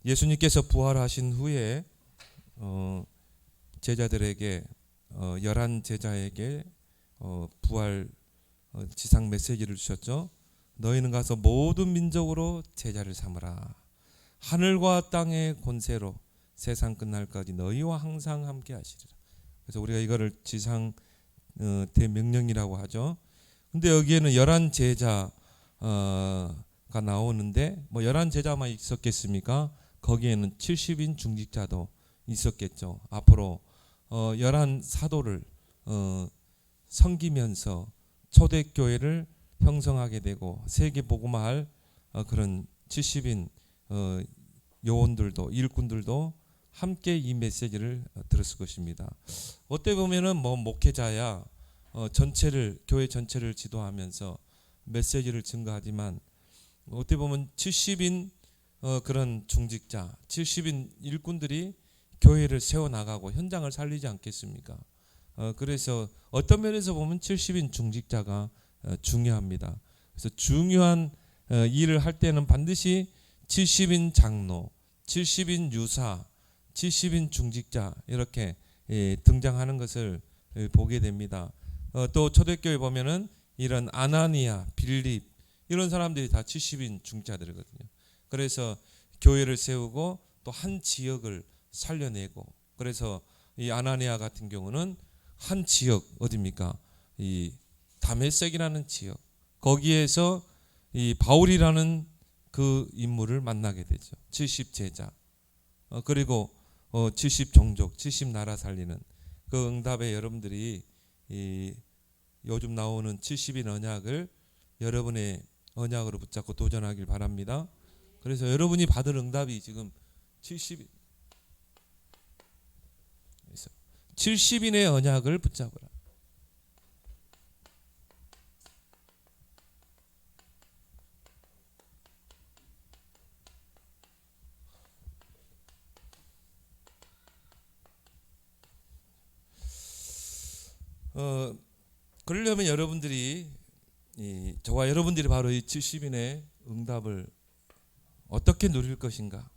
예수님께서 부활하신 후에 제자들에게 11 제자에게 부활 지상 메시지를 주셨죠. 너희는 가서 모든 민족으로 제자를 삼으라. 하늘과 땅의 권세로 세상 끝날까지 너희와 항상 함께 하시리라. 그래서 우리가 이거를 지상 대명령이라고 하죠. 근데 여기에는 11 제자가 나오는데 뭐 11 제자만 있었겠습니까? 거기에는 70인 중직자도 있었겠죠. 앞으로 11 사도를 섬기면서 초대교회를 형성하게 되고 세계 복음화할 그런 70인 요원들도 일꾼들도 함께 이 메시지를 들었을 것입니다. 어떻게 보면은 뭐 목회자야 전체를 교회 전체를 지도하면서 메시지를 증거하지만 어떻게 보면 70인 그런 중직자, 70인 일꾼들이 교회를 세워 나가고 현장을 살리지 않겠습니까? 그래서 어떤 면에서 보면 70인 중직자가 중요합니다. 그래서 중요한 일을 할 때는 반드시 70인 장로, 70인 유사, 70인 중직자 이렇게 등장하는 것을 보게 됩니다. 또 초대교회 보면은 이런 아나니아, 빌립 이런 사람들이 다 70인 중직자들이거든요. 그래서 교회를 세우고 또 한 지역을 살려내고 그래서 이 아나니아 같은 경우는 한 지역 어디입니까? 이 다메섹이라는 지역 거기에서 이 바울이라는 그 인물을 만나게 되죠. 70 제자 그리고 70 종족, 70 나라 살리는 그 응답에 여러분들이 이 요즘 나오는 70인 언약을 여러분의 언약으로 붙잡고 도전하길 바랍니다. 그래서 여러분이 받을 응답이 지금 70인의 언약을 붙잡으라. 그러려면 여러분들이 저와 여러분들이 바로 이 70인의 응답을 어떻게 누릴 것인가?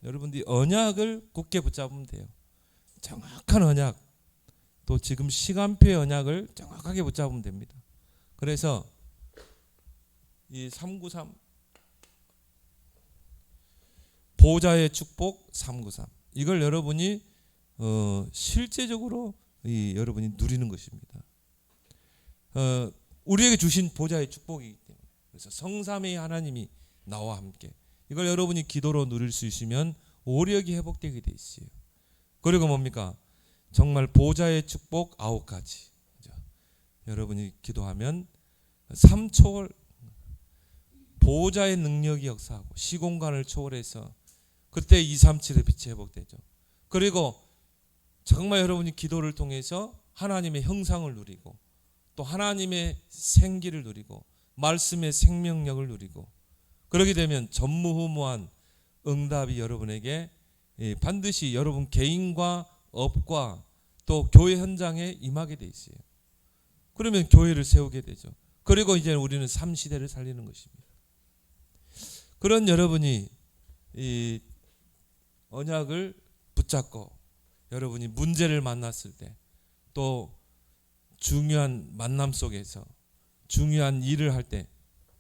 여러분들이 언약을 굳게 붙잡으면 돼요. 정확한 언약, 또 지금 시간표의 언약을 정확하게 붙잡으면 됩니다. 그래서 이 393 보좌의 축복 393 이걸 여러분이 실제적으로 여러분이 누리는 것입니다. 우리에게 주신 보좌의 축복이기 때문에 그래서 성삼위 하나님이 나와 함께 이걸 여러분이 기도로 누릴 수 있으면 오력이 회복되게 돼 있어요. 그리고 뭡니까? 정말 보좌의 축복 9가지 여러분이 기도하면 3초월 보좌의 능력이 역사하고 시공간을 초월해서 그때 237의 빛이 회복되죠. 그리고 정말 여러분이 기도를 통해서 하나님의 형상을 누리고 또 하나님의 생기를 누리고 말씀의 생명력을 누리고 그렇게 되면 전무후무한 응답이 여러분에게 반드시 여러분 개인과 업과 또 교회 현장에 임하게 돼 있어요. 그러면 교회를 세우게 되죠. 그리고 이제 우리는 3시대를 살리는 것입니다. 그런 여러분이 이 언약을 붙잡고 여러분이 문제를 만났을 때 또 중요한 만남 속에서 중요한 일을 할 때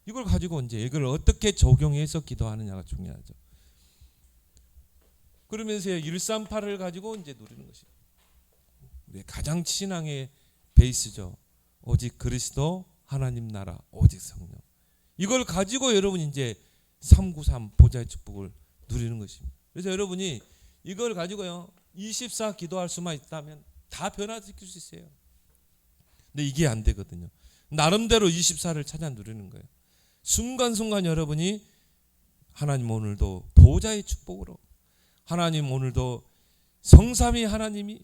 이걸 가지고 이제 이걸 어떻게 적용해서 기도하느냐가 중요하죠. 그러면서 138을 가지고 이제 누리는 것이 우리 가장 신앙의 베이스죠. 오직 그리스도 하나님 나라 오직 성령. 이걸 가지고 여러분이 이제 393 보좌의 축복을 누리는 것입니다. 그래서 여러분이 이걸 가지고요 24 기도할 수만 있다면 다 변화시킬 수 있어요. 근데 이게 안 되거든요. 나름대로 24를 찾아 누리는 거예요. 순간순간 여러분이 하나님 오늘도 보좌의 축복으로 하나님 오늘도 성삼위 하나님이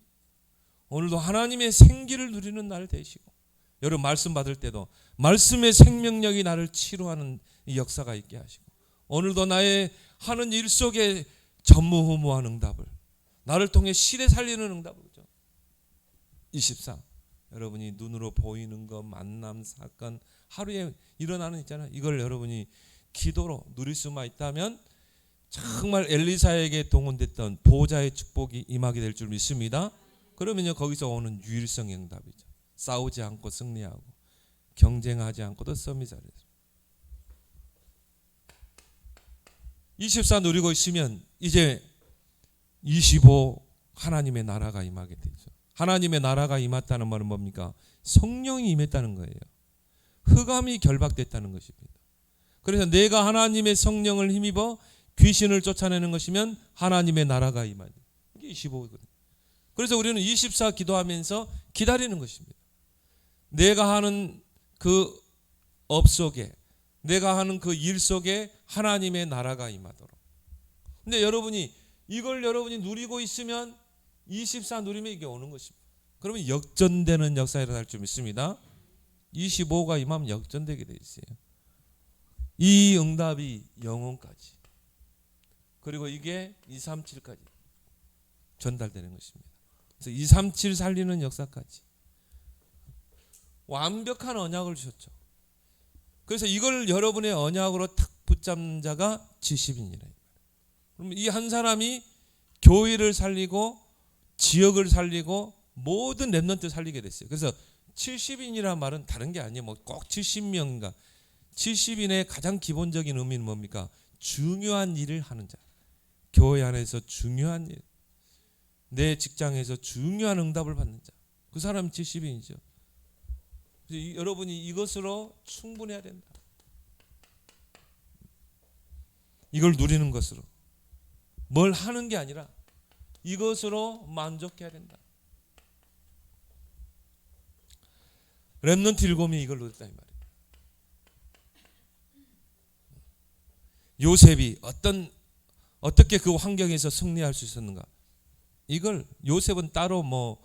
오늘도 하나님의 생기를 누리는 날 되시고 여러분 말씀 받을 때도 말씀의 생명력이 나를 치료하는 이 역사가 있게 하시고 오늘도 나의 하는 일 속에 전무후무한 응답을 나를 통해 시대 살리는 응답을 24 여러분이 눈으로 보이는 것 만남 사건 하루에 일어나는 있잖아요. 이걸 여러분이 기도로 누릴 수만 있다면 정말 엘리사에게 동원됐던 보호자의 축복이 임하게 될 줄 믿습니다. 그러면요 거기서 오는 유일성의 응답이죠. 싸우지 않고 승리하고 경쟁하지 않고도 썸이 잘해서 24 누리고 있으면 이제 25 하나님의 나라가 임하게 되죠. 하나님의 나라가 임했다는 말은 뭡니까? 성령이 임했다는 거예요. 흑암이 결박됐다는 것입니다. 그래서 내가 하나님의 성령을 힘입어 귀신을 쫓아내는 것이면 하나님의 나라가 임하니 이게 25거든요. 그래서 우리는 24 기도하면서 기다리는 것입니다. 내가 하는 그 업 속에 내가 하는 그 일 속에 하나님의 나라가 임하도록. 근데 여러분이 이걸 여러분이 누리고 있으면 24 누리면 이게 오는 것입니다. 그러면 역전되는 역사가 일어날 줄 믿습니다. 25가 임하면 역전되게 돼 있어요. 이 응답이 영혼까지 그리고 이게 237까지 전달되는 것입니다. 그래서 237 살리는 역사까지 완벽한 언약을 주셨죠. 그래서 이걸 여러분의 언약으로 탁 붙잡는 자가 70인이라. 그러면 이 한 사람이 교회를 살리고 지역을 살리고 모든 렘넌트 살리게 됐어요. 그래서 70인이란 말은 다른 게 아니에요. 뭐 꼭 70명인가. 70인의 가장 기본적인 의미는 뭡니까? 중요한 일을 하는 자. 교회 안에서 중요한 일. 내 직장에서 중요한 응답을 받는 자. 그 사람이 70인이죠. 여러분이 이것으로 충분해야 된다. 이걸 누리는 것으로. 뭘 하는 게 아니라 이것으로 만족해야 된다. 렘넌트 7이 이걸 누렸다 이 말이에요. 요셉이 어떻게 그 환경에서 승리할 수 있었는가? 이걸 요셉은 따로 뭐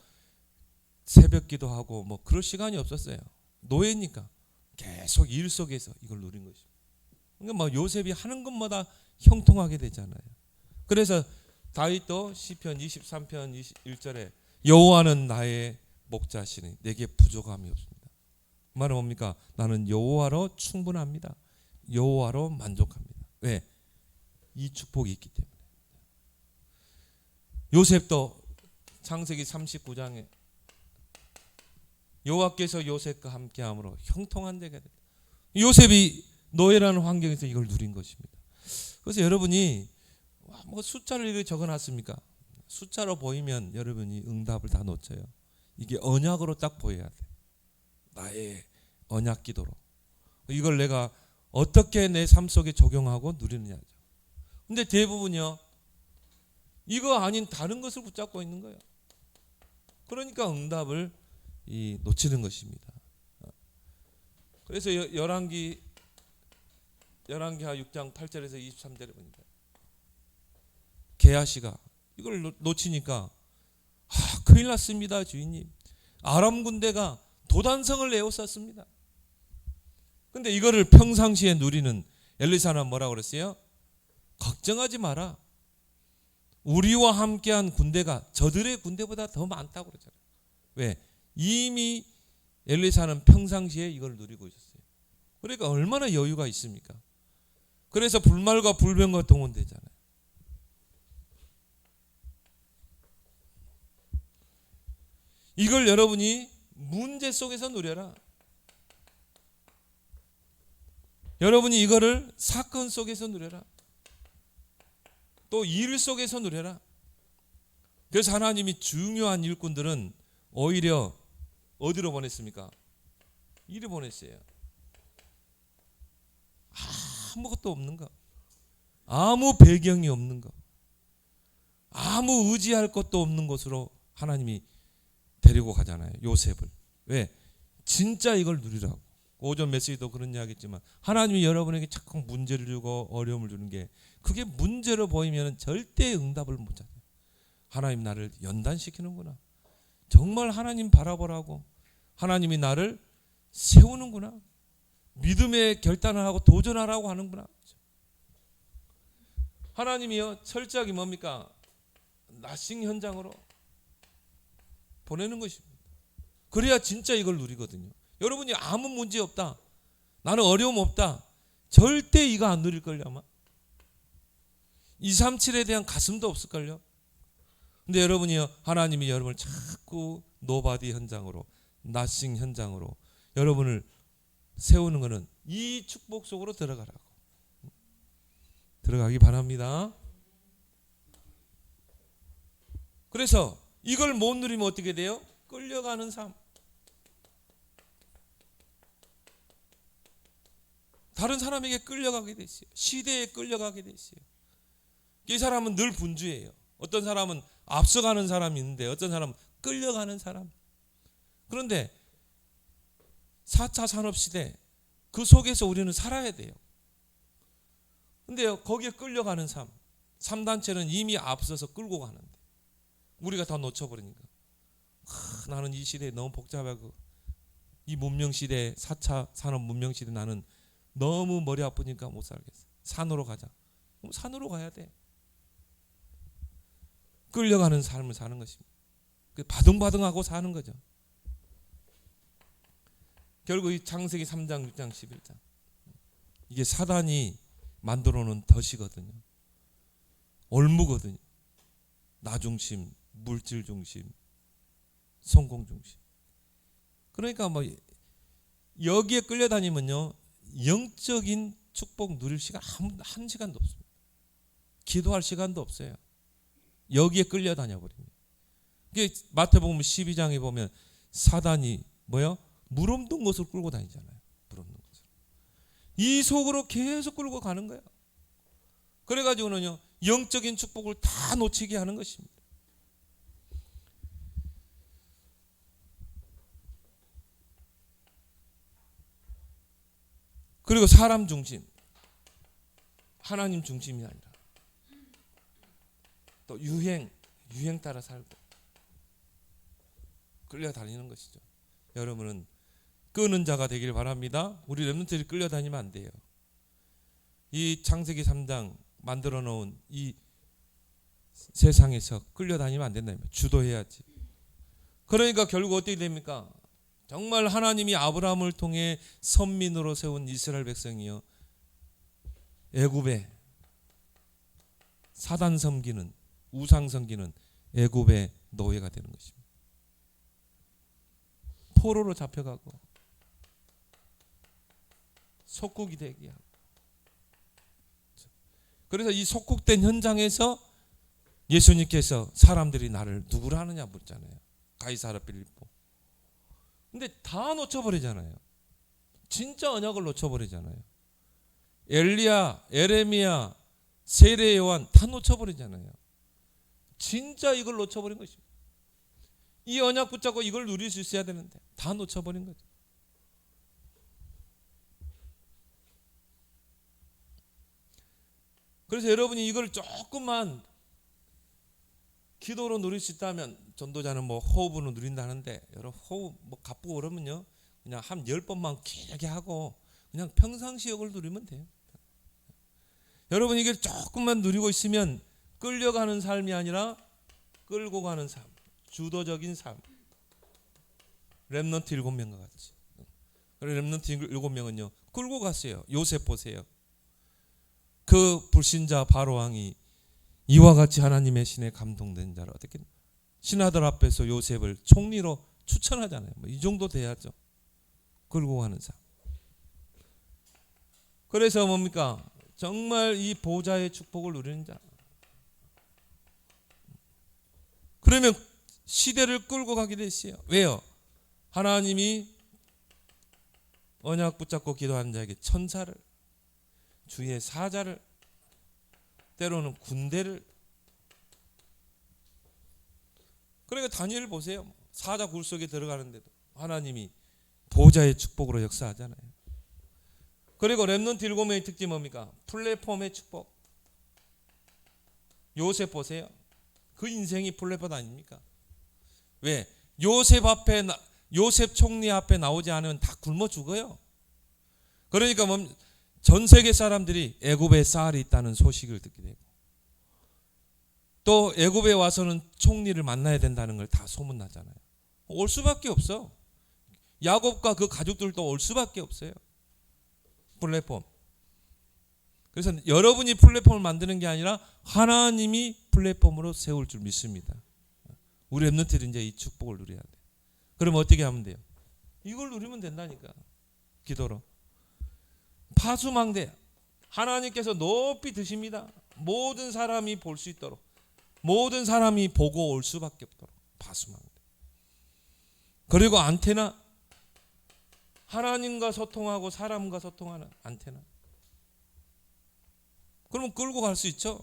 새벽 기도하고 뭐 그럴 시간이 없었어요. 노예니까 계속 일 속에서 이걸 누린 것이죠. 그러니까 뭐 요셉이 하는 것마다 형통하게 되잖아요. 그래서 다윗도 시편 23편 21절에 여호와는 나의 목자시니 내게 부족함이 없습니다. 그 말은 뭡니까? 나는 여호와로 충분합니다. 여호와로 만족합니다. 왜? 이 축복이 있기 때문에. 요셉도 창세기 39장에 여호와께서 요셉과 함께함으로 형통한 데가 됐다. 요셉이 노예라는 환경에서 이걸 누린 것입니다. 그래서 여러분이 뭐 숫자를 이렇게 적어놨습니까? 숫자로 보이면 여러분이 응답을 다 놓쳐요. 이게 언약으로 딱 보여야 돼. 나의 언약 기도로. 이걸 내가 어떻게 내 삶 속에 적용하고 누리느냐죠. 근데 대부분요. 이거 아닌 다른 것을 붙잡고 있는 거예요. 그러니까 응답을 놓치는 것입니다. 그래서 열왕기하 6장 8절에서 23절에 보니까 게하시가 이걸 놓치니까 큰일 났습니다 주인님. 아람 군대가 도단성을 에워쌌습니다. 근데 이거를 평상시에 누리는 엘리사는 뭐라고 그랬어요? 걱정하지 마라. 우리와 함께한 군대가 저들의 군대보다 더 많다고 그러잖아요. 왜? 이미 엘리사는 평상시에 이걸 누리고 있었어요. 그러니까 얼마나 여유가 있습니까? 그래서 불말과 불병과 동원되잖아요. 이걸 여러분이 문제 속에서 누려라. 여러분이 이거를 사건 속에서 누려라. 또 일 속에서 누려라. 그래서 하나님이 중요한 일꾼들은 오히려 어디로 보냈습니까? 일에 보냈어요. 아무것도 없는 거, 아무 배경이 없는 거, 아무 의지할 것도 없는 곳으로 하나님이 데리고 가잖아요. 요셉을. 왜? 진짜 이걸 누리라고. 오전 메시지도 그런 이야기했지만 하나님이 여러분에게 자꾸 문제를 주고 어려움을 주는 게 그게 문제로 보이면 절대 응답을 못 찾아요. 하나님 나를 연단시키는구나. 정말 하나님 바라보라고 하나님이 나를 세우는구나. 믿음의 결단을 하고 도전하라고 하는구나. 하나님이요 철저하게 뭡니까? 나싱 현장으로 보내는 것입니다. 그래야 진짜 이걸 누리거든요. 여러분이 아무 문제 없다, 나는 어려움 없다, 절대 이거 안 누릴걸요 아마. 237에 대한 가슴도 없을걸요. 근데 여러분이요, 하나님이 여러분을 자꾸 노바디 현장으로, 나싱 현장으로 여러분을 세우는 것은 이 축복 속으로 들어가기 바랍니다. 그래서 이걸 못 누리면 어떻게 돼요? 끌려가는 삶. 다른 사람에게 끌려가게 돼 있어요. 시대에 끌려가게 돼 있어요. 이 사람은 늘 분주해요. 어떤 사람은 앞서가는 사람이 있는데 어떤 사람은 끌려가는 사람. 그런데 4차 산업시대 그 속에서 우리는 살아야 돼요. 근데 거기에 끌려가는 삶. 3단체는 이미 앞서서 끌고 가는데 우리가 다 놓쳐버리니까 나는 이 시대에 너무 복잡하고 이 문명시대 4차 산업 문명시대 나는 너무 머리 아프니까 못 살겠어. 산으로 가자. 그럼 산으로 가야 돼. 끌려가는 삶을 사는 것입니다. 바둥바둥하고 사는 거죠. 결국 이 창세기 3장, 6장, 11장 이게 사단이 만들어 놓은 덫이거든요. 올무거든요. 나 중심, 물질 중심, 성공 중심. 그러니까 뭐 여기에 끌려다니면요 영적인 축복 누릴 시간 한 시간도 없습니다. 기도할 시간도 없어요. 여기에 끌려다녀 버립니다. 이게 마태복음 12장에 보면 사단이 뭐요? 물 없는 곳으로 끌고 다니잖아요. 물 없는 곳으로. 이 속으로 계속 끌고 가는 거예요. 그래가지고는요 영적인 축복을 다 놓치게 하는 것입니다. 그리고 사람 중심, 하나님 중심이 아니라 또 유행 따라 살고 끌려다니는 것이죠. 여러분은 끄는 자가 되길 바랍니다. 우리 렘넌트들이 끌려다니면 안 돼요. 이 창세기 3장 만들어 놓은 이 세상에서 끌려다니면 안 된다. 주도해야지. 그러니까 결국 어떻게 됩니까? 정말 하나님이 아브라함을 통해 선민으로 세운 이스라엘 백성이요 애굽에 사단 섬기는 우상 섬기는 애굽의 노예가 되는 것입니다. 포로로 잡혀가고 속국이 되게 하고. 그래서 이 속국된 현장에서 예수님께서 사람들이 나를 누구라 하느냐 묻잖아요. 가이사랴 빌립보. 근데 다 놓쳐버리잖아요. 진짜 언약을 놓쳐버리잖아요. 엘리야, 에레미야, 세례 요한 다 놓쳐버리잖아요. 진짜 이걸 놓쳐버린 것입니다. 이 언약 붙잡고 이걸 누릴 수 있어야 되는데 다 놓쳐버린 거죠. 그래서 여러분이 이걸 조금만 기도로 누릴 수 있다면, 전도자는 뭐 호흡으로 누린다는데 여러분 호흡 뭐 가쁘고 그러면요 그냥 한 10번만 길게 하고 그냥 평상시 역을 누리면 돼요. 여러분 이게 조금만 누리고 있으면 끌려가는 삶이 아니라 끌고 가는 삶, 주도적인 삶. 렘넌트 7명과 같이. 렘넌트 7명은요 끌고 갔어요. 요셉 보세요. 그 불신자 바로왕이 이와 같이 하나님의 신에 감동된 자를 어떻게 신하들 앞에서 요셉을 총리로 추천하잖아요. 뭐 이 정도 돼야죠. 끌고 가는 삶. 그래서 뭡니까? 정말 이 보좌의 축복을 누리는 자. 그러면 시대를 끌고 가게 됐어요. 왜요? 하나님이 언약 붙잡고 기도하는 자에게 천사를, 주의 사자를, 때로는 군대를. 그러니까 다니엘 보세요. 사자 굴 속에 들어가는데도 하나님이 보좌의 축복으로 역사하잖아요. 그리고 렘넌트 7명의 특징이 뭡니까? 플랫폼의 축복. 요셉 보세요. 그 인생이 플랫폼 아닙니까? 왜? 요셉 총리 앞에 나오지 않으면 다 굶어 죽어요. 그러니까 전 세계 사람들이 애굽에 쌀이 있다는 소식을 듣게 되고, 또 애굽에 와서는 총리를 만나야 된다는 걸 다 소문나잖아요. 올 수밖에 없어. 야곱과 그 가족들도 올 수밖에 없어요. 플랫폼. 그래서 여러분이 플랫폼을 만드는 게 아니라 하나님이 플랫폼으로 세울 줄 믿습니다. 우리 랩런트들은 이제 이 축복을 누려야 돼. 그럼 어떻게 하면 돼요? 이걸 누리면 된다니까. 기도로. 파수망대. 하나님께서 높이 드십니다. 모든 사람이 볼 수 있도록. 모든 사람이 보고 올 수밖에 없도록. 파수망대. 그리고 안테나. 하나님과 소통하고 사람과 소통하는 안테나. 그러면 끌고 갈 수 있죠.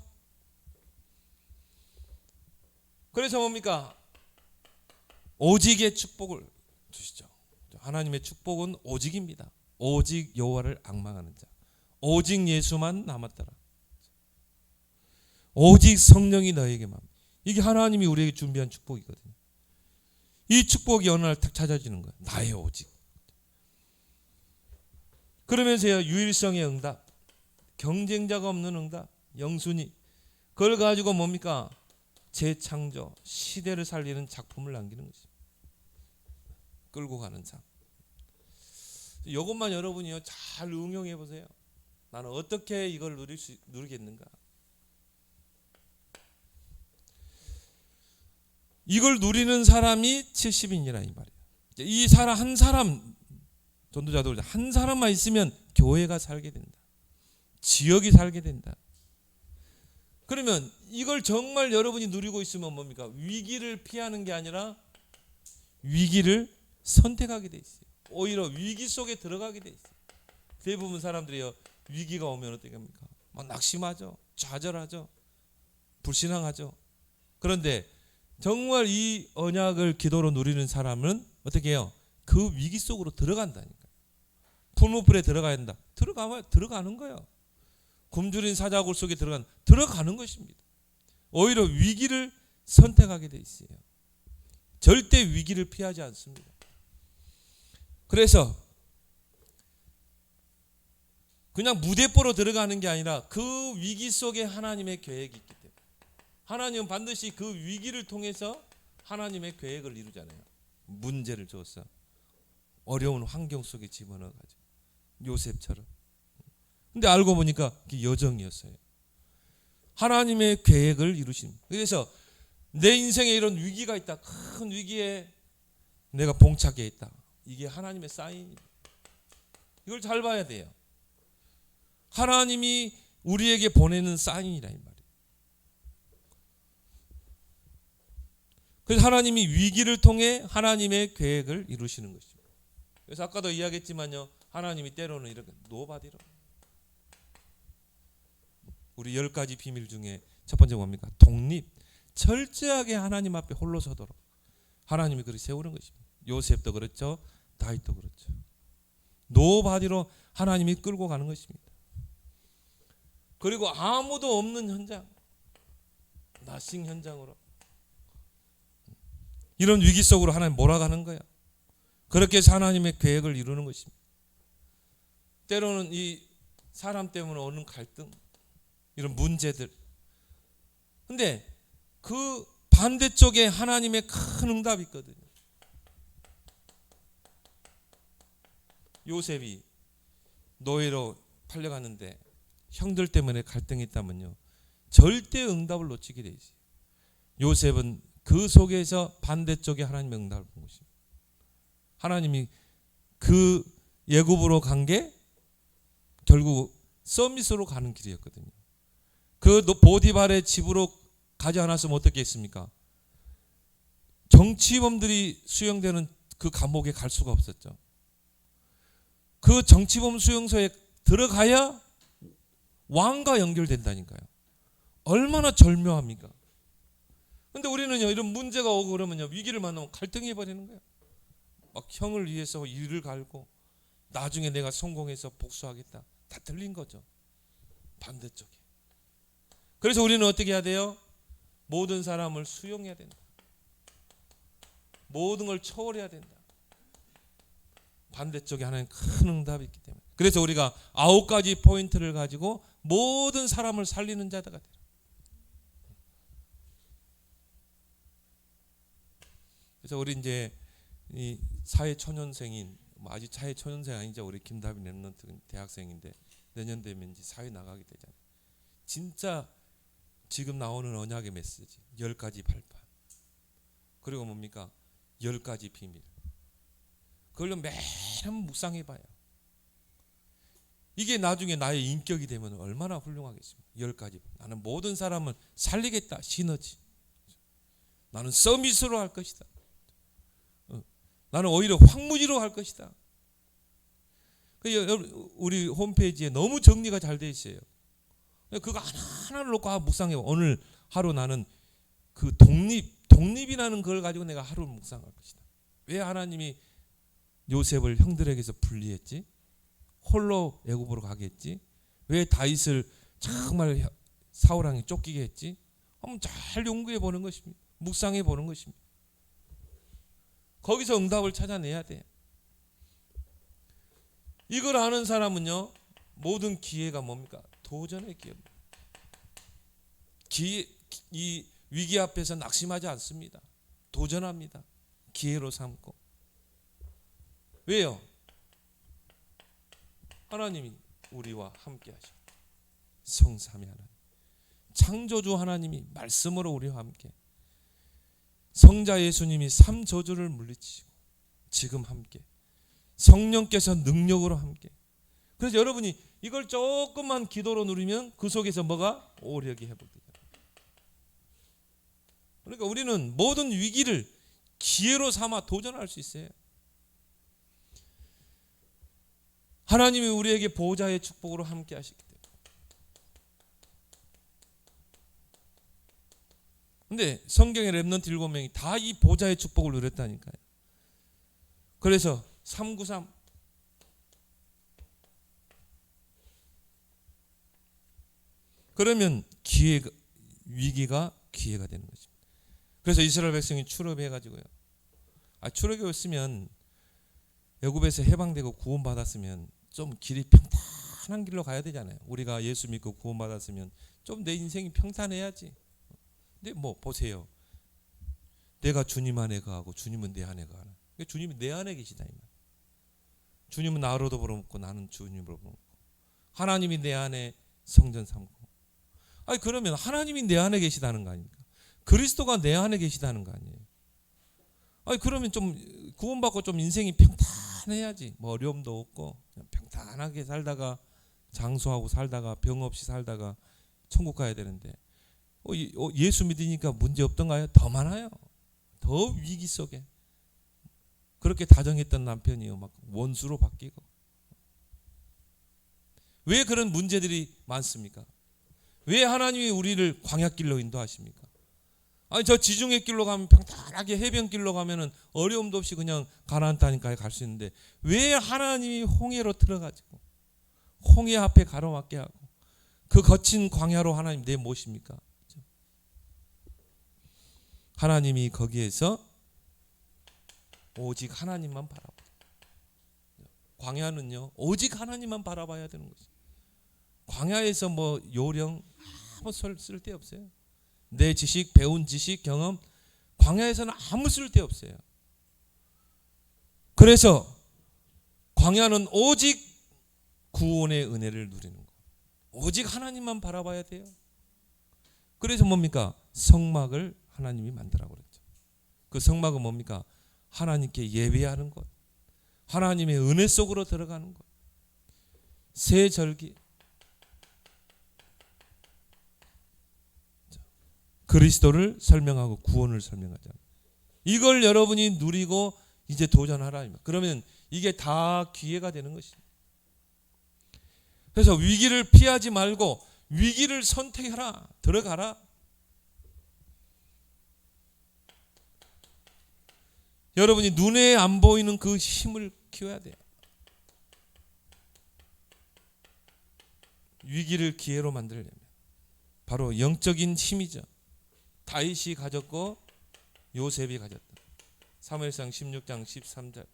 그래서 뭡니까? 오직의 축복을 주시죠. 하나님의 축복은 오직입니다. 오직 여호와를 앙망하는 자. 오직 예수만 남았더라. 오직 성령이 너에게만. 이게 하나님이 우리에게 준비한 축복이거든요. 이 축복이 어느 날 탁 찾아지는 거예요. 나의 오직. 그러면서요, 유일성의 응답, 경쟁자가 없는 응답, 영순위. 그걸 가지고 뭡니까? 재창조, 시대를 살리는 작품을 남기는 것입니다. 끌고 가는 삶. 이것만 여러분이요 잘 응용해 보세요. 나는 어떻게 이걸 누리겠는가? 이걸 누리는 사람이 70인이라 이 말이에요. 이 사람 한 사람, 전도자도 한 사람만 있으면 교회가 살게 된다. 지역이 살게 된다. 그러면 이걸 정말 여러분이 누리고 있으면 뭡니까? 위기를 피하는 게 아니라 위기를 선택하게 돼 있어요. 오히려 위기 속에 들어가게 돼 있어요. 대부분 사람들이요, 위기가 오면 어떻게 합니까? 막 낙심하죠. 좌절하죠. 불신앙하죠. 그런데 정말 이 언약을 기도로 누리는 사람은 어떻게 해요? 그 위기 속으로 들어간다니까요. 풀무불에 들어가야 된다. 들어가는 거예요. 굶주린 사자굴 속에 들어가는 것입니다. 오히려 위기를 선택하게 돼 있어요. 절대 위기를 피하지 않습니다. 그래서 그냥 무대뽀로 들어가는 게 아니라 그 위기 속에 하나님의 계획이 있기 때문에 하나님은 반드시 그 위기를 통해서 하나님의 계획을 이루잖아요. 문제를 줘서 어려운 환경 속에 집어넣어가지고 요셉처럼. 근데 알고 보니까 그게 여정이었어요. 하나님의 계획을 이루신. 그래서 내 인생에 이런 위기가 있다. 큰 위기에 내가 봉착해 있다. 이게 하나님의 사인입니다. 이걸 잘 봐야 돼요. 하나님이 우리에게 보내는 사인이라 이 말이에요. 그래서 하나님이 위기를 통해 하나님의 계획을 이루시는 것입니다. 그래서 아까도 이야기했지만요, 하나님이 때로는 이렇게 노바디로. 우리 10가지 비밀 중에 첫 번째 뭡니까? 독립. 철저하게 하나님 앞에 홀로 서도록 하나님이 그렇게 세우는 것입니다. 요셉도 그렇죠. 다윗도 그렇죠. 노바디로 하나님이 끌고 가는 것입니다. 그리고 아무도 없는 현장, 나싱 현장으로 이런 위기 속으로 하나님 몰아가는 거야. 그렇게 해서 하나님의 계획을 이루는 것입니다. 때로는 이 사람 때문에 오는 갈등, 이런 문제들. 근데 그 반대쪽에 하나님의 큰 응답이 있거든요. 요셉이 노예로 팔려갔는데 형들 때문에 갈등이 있다면요, 절대 응답을 놓치게 돼 있어요. 요셉은 그 속에서 반대쪽에 하나님의 응답을 본 것입니다. 하나님이 그 예굽으로 간 게 결국 서밋으로 가는 길이었거든요. 그 보디발의 집으로 가지 않았으면 어떻게 했습니까? 정치범들이 수용되는 그 감옥에 갈 수가 없었죠. 그 정치범 수용소에 들어가야 왕과 연결된다니까요. 얼마나 절묘합니까? 근데 우리는요, 이런 문제가 오고 그러면요, 위기를 만나면 갈등해 버리는 거예요. 막 형을 위해서 이를 갈고 나중에 내가 성공해서 복수하겠다. 다 틀린 거죠. 반대쪽에. 그래서 우리는 어떻게 해야 돼요? 모든 사람을 수용해야 된다. 모든 걸 초월해야 된다. 반대쪽에 하나님 큰 응답이 있기 때문에. 그래서 우리가 9가지 포인트를 가지고 모든 사람을 살리는 자가 돼요. 그래서 우리 이제 이 사회 초년생인, 아직 사회 초년생 아니죠. 우리 김다빈 랩런트 대학생인데 내년 되면 이제 사회 나가게 되잖아요. 진짜 지금 나오는 언약의 메시지 10가지 발판, 그리고 뭡니까? 10가지 비밀. 그걸로 매일 묵상해봐요. 이게 나중에 나의 인격이 되면 얼마나 훌륭하겠습니까? 10가지. 나는 모든 사람을 살리겠다. 시너지. 나는 서밋으로 할 것이다. 나는 오히려 황무지로 할 것이다. 우리 홈페이지에 너무 정리가 잘 돼 있어요. 그거 하나하나를 놓고 묵상해. 오늘 하루 나는 그 독립이라는 걸 가지고 내가 하루 묵상할 것이다. 왜 하나님이 요셉을 형들에게서 분리했지? 홀로 애굽으로 가게 했지? 왜 다윗을 정말 사울왕이 쫓기게 했지? 한번 잘 연구해 보는 것입니다. 묵상해 보는 것입니다. 거기서 응답을 찾아내야 돼. 이걸 아는 사람은요, 모든 기회가 뭡니까? 도전의 기회입니다. 이 위기 앞에서 낙심하지 않습니다. 도전합니다. 기회로 삼고. 왜요? 하나님이 우리와 함께 하시고, 성삼위 하나님, 창조주 하나님이 말씀으로 우리와 함께, 성자 예수님이 3저주를 물리치시고 지금 함께, 성령께서 능력으로 함께. 그래서 여러분이 이걸 조금만 기도로 누리면 그 속에서 뭐가? 오력이 회복되잖아요. 그러니까 우리는 모든 위기를 기회로 삼아 도전할 수 있어요. 하나님이 우리에게 보호자의 축복으로 함께 하시기 때문에. 근데 성경의 렘넌트 7명이 다 이 보호자의 축복을 누렸다니까요. 그래서 393 그러면 위기가 기회가 되는 것입니다. 그래서 이스라엘 백성이 출애굽해가지고요. 출애굽했으면 애굽에서 해방되고 구원받았으면 좀 길이 평탄한 길로 가야 되잖아요. 우리가 예수 믿고 구원받았으면 좀 내 인생이 평탄해야지. 근데 뭐 보세요. 내가 주님 안에 거하고 주님은 내 안에 거하는. 주님이 내 안에 계시다 이 말. 주님은 나로도 벌어먹고 나는 주님으로 벌어먹고. 하나님이 내 안에 성전 삼고. 그러면 하나님이 내 안에 계시다는 거 아닙니까? 그리스도가 내 안에 계시다는 거 아니에요? 그러면 좀 구원받고 좀 인생이 평탄해야지. 뭐 어려움도 없고 그냥 평탄하게 살다가 장수하고 살다가 병 없이 살다가 천국 가야 되는데 예수 믿으니까 문제 없던가요? 더 많아요. 더 위기 속에. 그렇게 다정했던 남편이요 막 원수로 바뀌고. 왜 그런 문제들이 많습니까? 왜 하나님이 우리를 광야길로 인도하십니까? 저 지중해 길로 가면 평탄하게 해변길로 가면은 어려움도 없이 그냥 가나안 땅까지 갈 수 있는데 왜 하나님이 홍해로 들어가지고 홍해 앞에 가로막게 하고 그 거친 광야로 하나님 내모십니까? 하나님이 거기에서 오직 하나님만 바라봐. 광야는요 오직 하나님만 바라봐야 되는 거죠. 광야에서 뭐 요령 아무 쓸데 없어요. 내 지식, 배운 지식, 경험, 광야에서는 아무 쓸데 없어요. 그래서 광야는 오직 구원의 은혜를 누리는 거. 오직 하나님만 바라봐야 돼요. 그래서 뭡니까? 성막을 하나님이 만들라고 그랬죠. 그 성막은 뭡니까? 하나님께 예배하는 것, 하나님의 은혜 속으로 들어가는 것, 새 절기, 그리스도를 설명하고 구원을 설명하잖아요. 이걸 여러분이 누리고 이제 도전하라. 그러면 이게 다 기회가 되는 것입니다. 그래서 위기를 피하지 말고 위기를 선택해라. 들어가라. 여러분이 눈에 안 보이는 그 힘을 키워야 돼요. 위기를 기회로 만들려면 바로 영적인 힘이죠. 다윗이 가졌고 요셉이 가졌다. 사무엘상 16장 13절.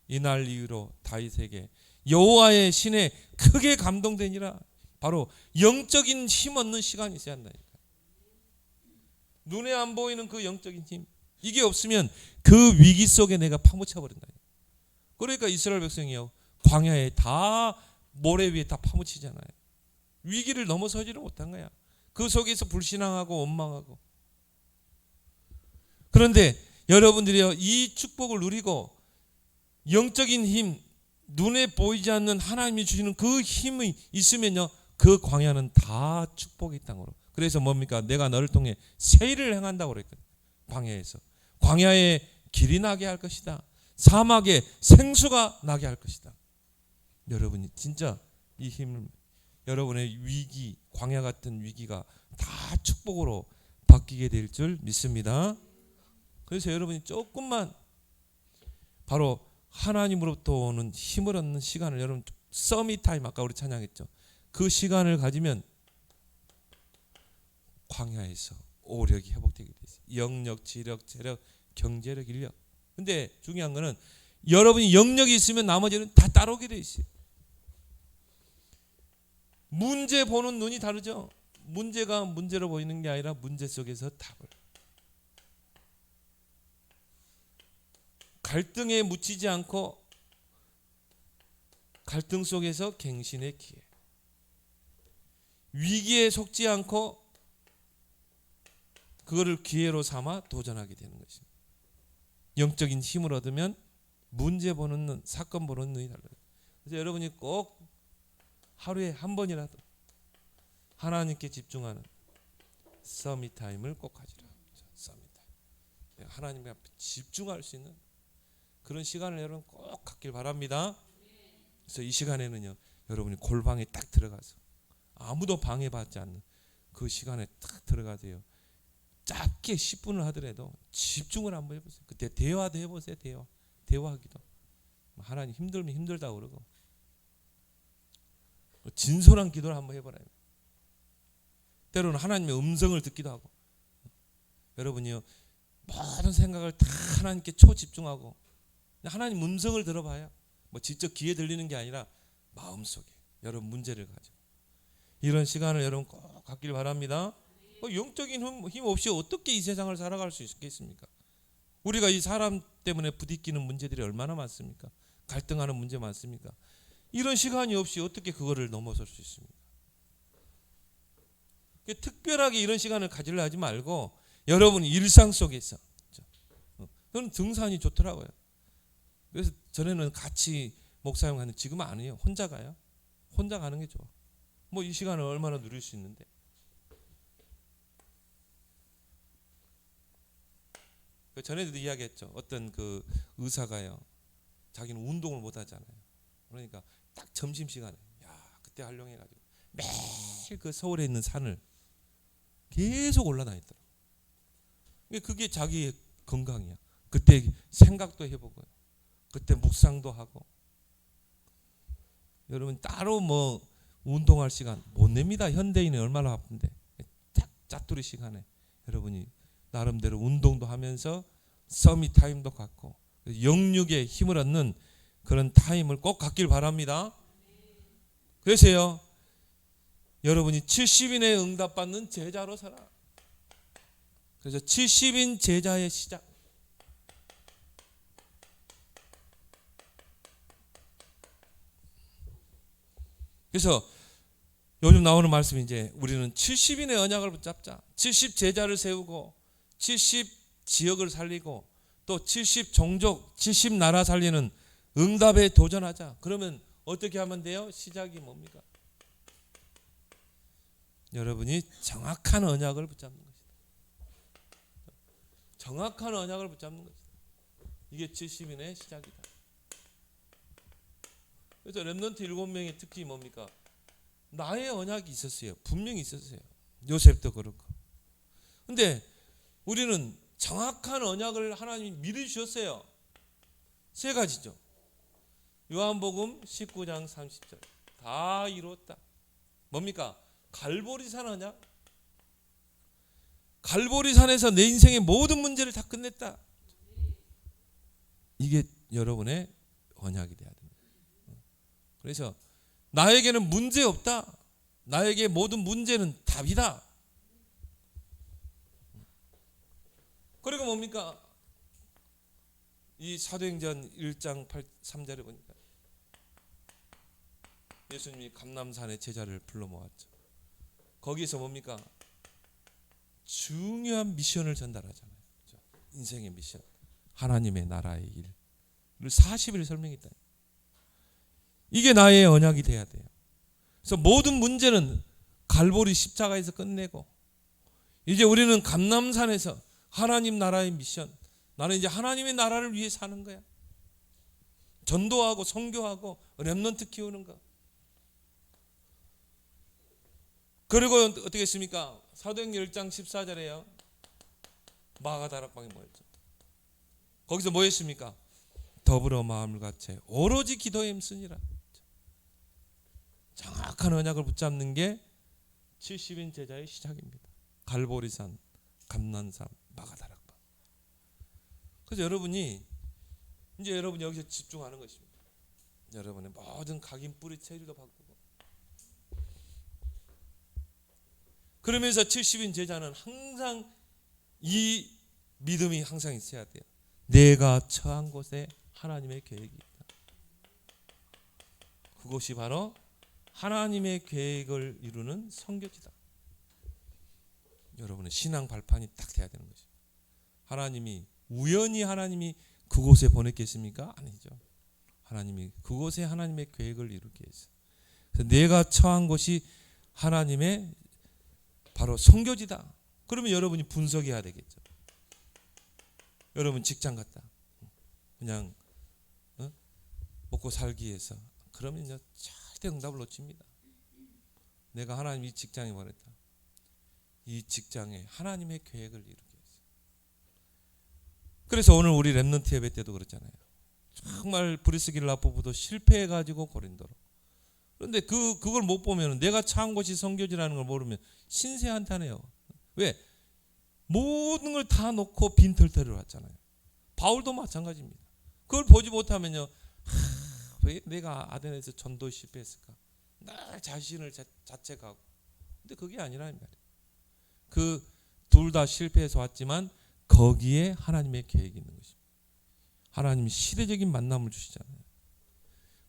이날 이후로 다윗에게 여호와의 신에 크게 감동되니라. 바로 영적인 힘 얻는 시간이 있어야 한다니까. 눈에 안 보이는 그 영적인 힘, 이게 없으면 그 위기 속에 내가 파묻혀 버린다. 그러니까 이스라엘 백성이요 광야에 다 모래 위에 다 파묻히잖아요. 위기를 넘어서지를 못한 거야. 그 속에서 불신앙하고 원망하고. 그런데 여러분들이요, 이 축복을 누리고 영적인 힘, 눈에 보이지 않는 하나님이 주시는 그 힘이 있으면요, 그 광야는 다 축복의 땅으로. 그래서 뭡니까? 내가 너를 통해 새 일을 행한다고 그랬거든요. 광야에서. 광야에 길이 나게 할 것이다. 사막에 생수가 나게 할 것이다. 여러분이 진짜 이 힘을, 여러분의 위기, 광야 같은 위기가 다 축복으로 바뀌게 될 줄 믿습니다. 그래서 여러분이 조금만 바로 하나님으로부터 오는 힘을 얻는 시간을, 여러분 서밋 타임, 아까 우리 찬양했죠. 그 시간을 가지면 광야에서 오력이 회복되게 돼 있어요. 영력, 지력, 체력, 경제력, 인력. 근데 중요한 거는 여러분이 영력이 있으면 나머지는 다 따라오게 돼 있어요. 문제 보는 눈이 다르죠. 문제가 문제로 보이는 게 아니라 문제 속에서 답을. 갈등에 묻히지 않고 갈등 속에서 갱신의 기회. 위기에 속지 않고 그거를 기회로 삼아 도전하게 되는 것입니다. 영적인 힘을 얻으면 문제 보는 눈, 사건 보는 눈이 달라요. 그래서 여러분이 꼭 하루에 한 번이라도 하나님께 집중하는 서밋 타임을 꼭 가지라. 서밋 타임. 하나님 앞에 집중할 수 있는 그런 시간을 여러분 꼭 갖길 바랍니다. 그래서 이 시간에는요, 여러분이 골방에 딱 들어가서 아무도 방해받지 않는 그 시간에 딱 들어가세요. 짧게 10분을 하더라도 집중을 한번 해보세요. 그때 대화도 해보세요. 대화하기도. 하나님 힘들면 힘들다고 그러고, 진솔한 기도를 한번 해보라요. 때로는 하나님의 음성을 듣기도 하고. 여러분이요, 모든 생각을 다 하나님께 초집중하고 하나님 음성을 들어봐야, 뭐 직접 귀에 들리는 게 아니라 마음속에 여러분 문제를 가지고 이런 시간을 여러분 꼭 갖길 바랍니다. 영적인 힘 없이 어떻게 이 세상을 살아갈 수 있겠습니까? 우리가 이 사람 때문에 부딪히는 문제들이 얼마나 많습니까? 갈등하는 문제 많습니까? 이런 시간이 없이 어떻게 그거를 넘어설 수 있습니까? 특별하게 이런 시간을 가지려 하지 말고 여러분 일상 속에서, 저는 등산이 좋더라고요. 그래서 전에는 같이 목사님 가는, 지금은 안 해요. 혼자 가요. 혼자 가는 게 좋아. 뭐 이 시간을 얼마나 누릴 수 있는데. 전에도 이야기했죠. 어떤 그 의사가요, 자기는 운동을 못 하잖아요. 그러니까 딱 점심시간에 그때 활용해가지고 매일 그 서울에 있는 산을 계속 올라다녔더라고요. 그게 자기의 건강이야. 그때 생각도 해보고요. 그때 묵상도 하고. 여러분 따로 뭐 운동할 시간 못 냅니다. 현대인이 얼마나 바쁜데. 딱 짜투리 시간에 여러분이 나름대로 운동도 하면서 서밋 타임도 갖고 영육의 힘을 얻는 그런 타임을 꼭 갖길 바랍니다. 그래서요, 여러분이 70인의 응답받는 제자로 살아. 그래서 70인 제자의 시작. 그래서 요즘 나오는 말씀이, 이제 우리는 70인의 언약을 붙잡자. 70 제자를 세우고 70 지역을 살리고 또 70 종족, 70 나라 살리는 응답에 도전하자. 그러면 어떻게 하면 돼요? 시작이 뭡니까? 여러분이 정확한 언약을 붙잡는 것이다. 정확한 언약을 붙잡는 것이다. 이게 70인의 시작이다. 그래서 렘넌트 7명의 특징이 뭡니까? 나의 언약이 있었어요. 분명히 있었어요. 요셉도 그렇고. 근데 우리는 정확한 언약을 하나님이 미리 주셨어요. 세 가지죠. 요한복음 19장 30절. 다 이루었다. 뭡니까? 갈보리산 언약. 갈보리산에서 내 인생의 모든 문제를 다 끝냈다. 이게 여러분의 언약이 돼야 됩니다. 그래서 나에게는 문제 없다. 나에게 모든 문제는 답이다. 그리고 뭡니까? 이 사도행전 1장 3절에 보니까 예수님이 감람산에 제자를 불러 모았죠. 거기서 뭡니까? 중요한 미션을 전달하잖아요. 그렇죠? 인생의 미션, 하나님의 나라의 일을 40일 설명했다. 이게 나의 언약이 돼야 돼요. 그래서 모든 문제는 갈보리 십자가에서 끝내고 이제 우리는 감람산에서 하나님 나라의 미션, 나는 이제 하나님의 나라를 위해 사는 거야. 전도하고 선교하고 렘넌트 키우는 거. 그리고 어떻게 했습니까? 사도행전 1장 14절에요. 마가다락방에 모였죠. 거기서 뭐 했습니까? 더불어 마음을 같이 오로지 기도에 힘쓰니라. 정확한 언약을 붙잡는 게 70인 제자의 시작입니다. 갈보리산, 감난산, 마가다락방. 그래서 여러분이 이제 여러분이 여기서 집중하는 것입니다. 여러분의 모든 각인 뿌리 체질도 바꾸고, 그러면서 70인 제자는 항상 이 믿음이 항상 있어야 돼요. 내가 처한 곳에 하나님의 계획이 있다. 그것이 바로 하나님의 계획을 이루는 선교지다. 여러분의 신앙 발판이 딱 돼야 되는 것이죠. 하나님이 우연히 하나님이 그곳에 보냈겠습니까? 아니죠. 하나님이 그곳에 하나님의 계획을 이루게 했어요. 그래서 내가 처한 곳이 하나님의 바로 선교지다. 그러면 여러분이 분석해야 되겠죠. 여러분 직장 갔다 그냥 먹고 살기 위해서, 그러면 절대 응답을 놓칩니다. 내가 하나님 이 직장에 말했다. 이 직장에 하나님의 계획을 이루게 했어요. 그래서 오늘 우리 렘넌트 예배 때도 그렇잖아요. 정말 브리스길라 부부도 실패해가지고 고린도로. 그런데 그걸 못 보면, 내가 처한 곳이 선교지라는 걸 모르면 신세한탄해요. 왜? 모든 걸 다 놓고 빈털터리로 왔잖아요. 바울도 마찬가지입니다. 그걸 보지 못하면요, 왜 내가 아덴에서 전도에 실패했을까? 늘 자신을 자책하고. 근데 그게 아니라 말이에요. 그 둘 다 실패해서 왔지만 거기에 하나님의 계획이 있는 것입니다. 하나님이 시대적인 만남을 주시잖아요.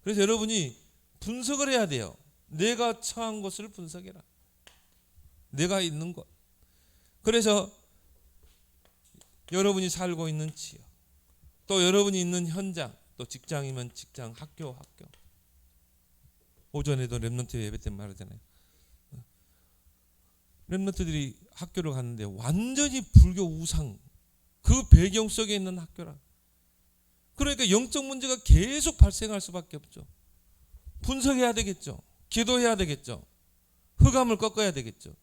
그래서 여러분이 분석을 해야 돼요. 내가 처한 것을 분석해라. 내가 있는 것. 그래서 여러분이 살고 있는 지역, 또 여러분이 있는 현장, 또 직장이면 직장, 학교. 오전에도 렘넌트 예배 때 말하잖아요. 렘넌트들이 학교를 갔는데 완전히 불교 우상, 그 배경 속에 있는 학교라. 그러니까 영적 문제가 계속 발생할 수밖에 없죠. 분석해야 되겠죠. 기도해야 되겠죠. 흑암을 꺾어야 되겠죠.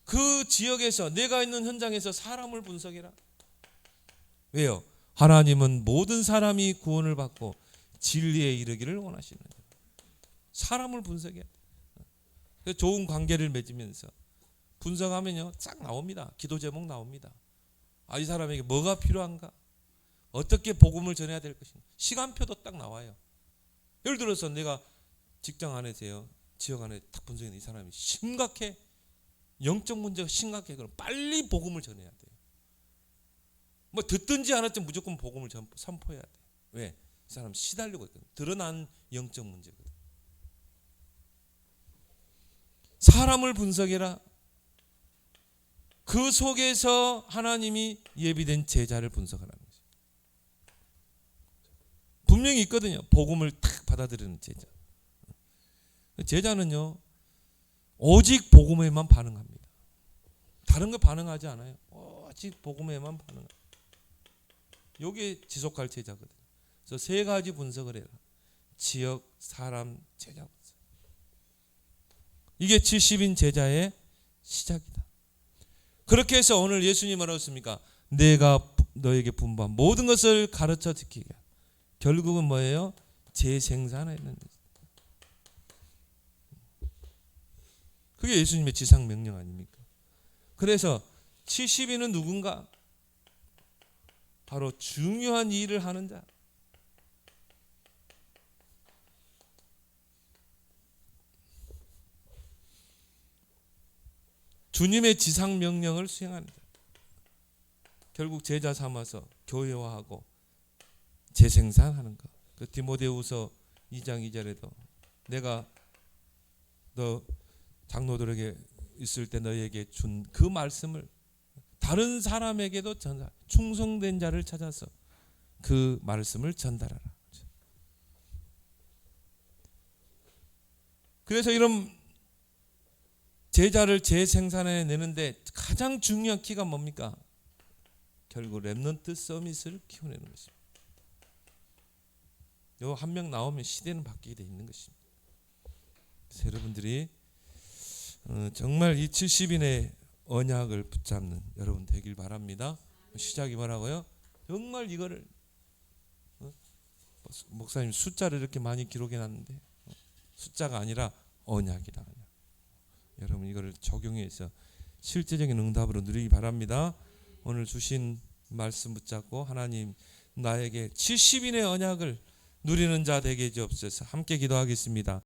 그 지역에서, 내가 있는 현장에서 사람을 분석해라. 왜요? 하나님은 모든 사람이 구원을 받고 진리에 이르기를 원하시는 거예요. 사람을 분석해야 돼요. 좋은 관계를 맺으면서 분석하면요, 쫙 나옵니다. 기도 제목 나옵니다. 아, 이 사람에게 뭐가 필요한가? 어떻게 복음을 전해야 될 것인가? 시간표도 딱 나와요. 예를 들어서 내가 직장 안에서요, 지역 안에 딱 분석했는데 이 사람이 심각해, 영적 문제가 심각해. 그럼 빨리 복음을 전해야 돼요. 뭐 듣든지 안 했든 무조건 복음을 선포해야 돼. 왜? 이 사람 시달리고 있거든. 드러난 영적 문제거든. 사람을 분석해라. 그 속에서 하나님이 예비된 제자를 분석하라는 거죠. 분명히 있거든요. 복음을 탁 받아들이는 제자. 제자는요, 오직 복음에만 반응합니다. 다른 거 반응하지 않아요. 오직 복음에만 반응합니다. 이게 지속할 제자거든요. 그래서 세 가지 분석을 해라. 지역, 사람, 제자 분석. 이게 70인 제자의 시작이다. 그렇게 해서 오늘 예수님 뭐라고 했습니까? 내가 너에게 분부한 모든 것을 가르쳐 지키게. 결국은 뭐예요? 재생산하는 거죠. 그게 예수님의 지상 명령 아닙니까? 그래서 70인은 누군가? 바로 중요한 일을 하는 자. 주님의 지상 명령을 수행하는 자. 결국 제자 삼아서 교회화하고 재생산하는 것. 그 디모데후서 2장 2절에도 내가 너 장로들에게 있을 때 너에게 준 그 말씀을 다른 사람에게도 충성된 자를 찾아서 그 말씀을 전달하라. 그래서 이런 제자를 재생산해 내는데 가장 중요한 키가 뭡니까? 결국 렘넌트 서밋을 키워내는 것입니다. 요 한 명 나오면 시대는 바뀌게 돼 있는 것입니다. 그래서 여러분들이 정말 이 70인의 언약을 붙잡는 여러분 되길 바랍니다. 시작이 뭐라고요? 정말 이거를 목사님 숫자를 이렇게 많이 기록해 놨는데 숫자가 아니라 언약이다. 여러분 이거를 적용해서 실제적인 응답으로 누리기 바랍니다. 오늘 주신 말씀 붙잡고 하나님 나에게 70인의 언약을 누리는 자 되게 해주옵소서. 함께 기도하겠습니다.